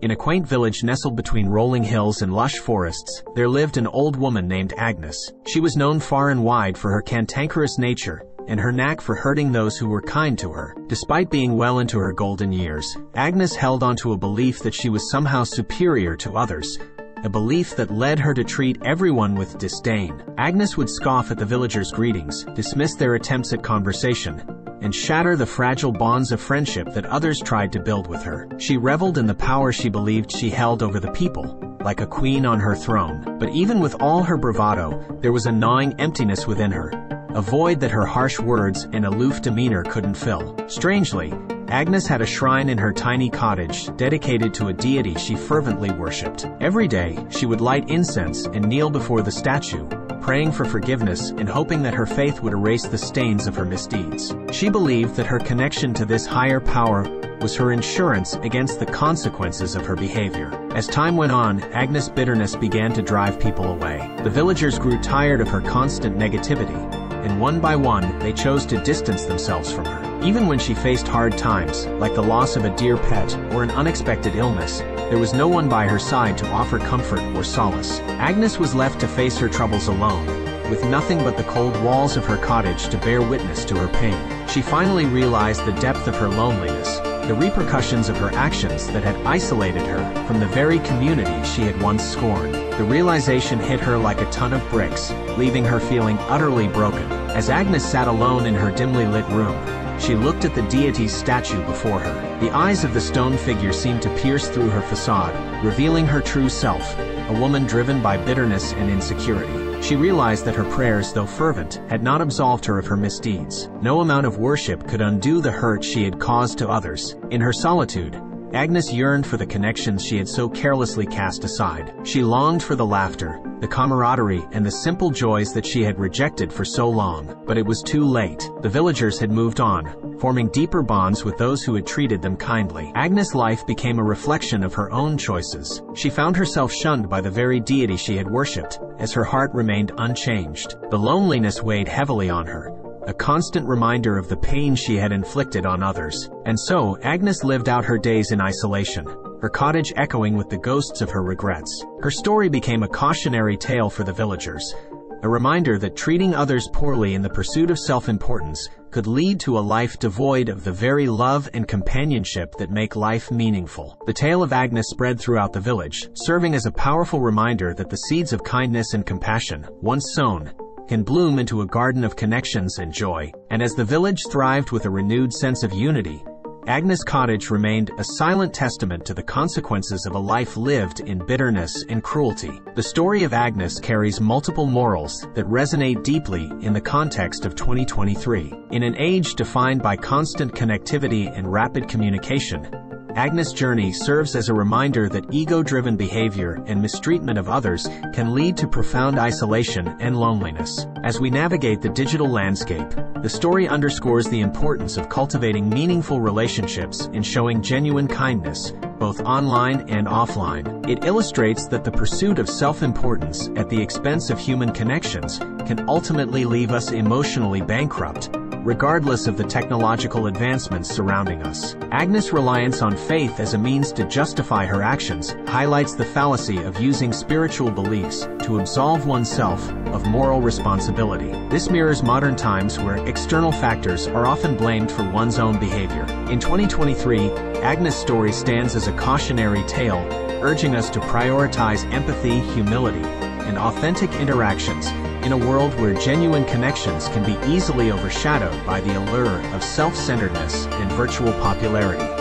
In a quaint village nestled between rolling hills and lush forests, there lived an old woman named Agnes. She was known far and wide for her cantankerous nature and her knack for hurting those who were kind to her. Despite being well into her golden years, Agnes held on to a belief that she was somehow superior to others, a belief that led her to treat everyone with disdain. Agnes would scoff at the villagers' greetings, dismiss their attempts at conversation, and shatter the fragile bonds of friendship that others tried to build with her. She reveled in the power she believed she held over the people, like a queen on her throne. But even with all her bravado, there was a gnawing emptiness within her, a void that her harsh words and aloof demeanor couldn't fill. Strangely, Agnes had a shrine in her tiny cottage dedicated to a deity she fervently worshipped. Every day, she would light incense and kneel before the statue, praying for forgiveness and hoping that her faith would erase the stains of her misdeeds. She believed that her connection to this higher power was her insurance against the consequences of her behavior. As time went on, Agnes' bitterness began to drive people away. The villagers grew tired of her constant negativity, and one by one, they chose to distance themselves from her. Even when she faced hard times, like the loss of a dear pet or an unexpected illness, there was no one by her side to offer comfort or solace. Agnes was left to face her troubles alone, with nothing but the cold walls of her cottage to bear witness to her pain. She finally realized the depth of her loneliness, the repercussions of her actions that had isolated her from the very community she had once scorned. The realization hit her like a ton of bricks, leaving her feeling utterly broken. As Agnes sat alone in her dimly lit room, she looked at the deity's statue before her. The eyes of the stone figure seemed to pierce through her facade, revealing her true self, a woman driven by bitterness and insecurity. She realized that her prayers, though fervent, had not absolved her of her misdeeds. No amount of worship could undo the hurt she had caused to others. In her solitude, Agnes yearned for the connections she had so carelessly cast aside. She longed for the laughter, the camaraderie, and the simple joys that she had rejected for so long. But it was too late. The villagers had moved on, forming deeper bonds with those who had treated them kindly. Agnes' life became a reflection of her own choices. She found herself shunned by the very deity she had worshipped, as her heart remained unchanged. The loneliness weighed heavily on her, a constant reminder of the pain she had inflicted on others. And so, Agnes lived out her days in isolation, her cottage echoing with the ghosts of her regrets. Her story became a cautionary tale for the villagers, a reminder that treating others poorly in the pursuit of self-importance could lead to a life devoid of the very love and companionship that make life meaningful. The tale of Agnes spread throughout the village, serving as a powerful reminder that the seeds of kindness and compassion, once sown, can bloom into a garden of connections and joy. And as the village thrived with a renewed sense of unity, Agnes' cottage remained a silent testament to the consequences of a life lived in bitterness and cruelty. The story of Agnes carries multiple morals that resonate deeply in the context of 2023. In an age defined by constant connectivity and rapid communication, Agnes' journey serves as a reminder that ego-driven behavior and mistreatment of others can lead to profound isolation and loneliness. As we navigate the digital landscape, the story underscores the importance of cultivating meaningful relationships and showing genuine kindness, both online and offline. It illustrates that the pursuit of self-importance at the expense of human connections can ultimately leave us emotionally bankrupt, regardless of the technological advancements surrounding us. Agnes' reliance on faith as a means to justify her actions highlights the fallacy of using spiritual beliefs to absolve oneself of moral responsibility. This mirrors modern times where external factors are often blamed for one's own behavior. In 2023, Agnes' story stands as a cautionary tale, urging us to prioritize empathy, humility, and authentic interactions in a world where genuine connections can be easily overshadowed by the allure of self-centeredness and virtual popularity.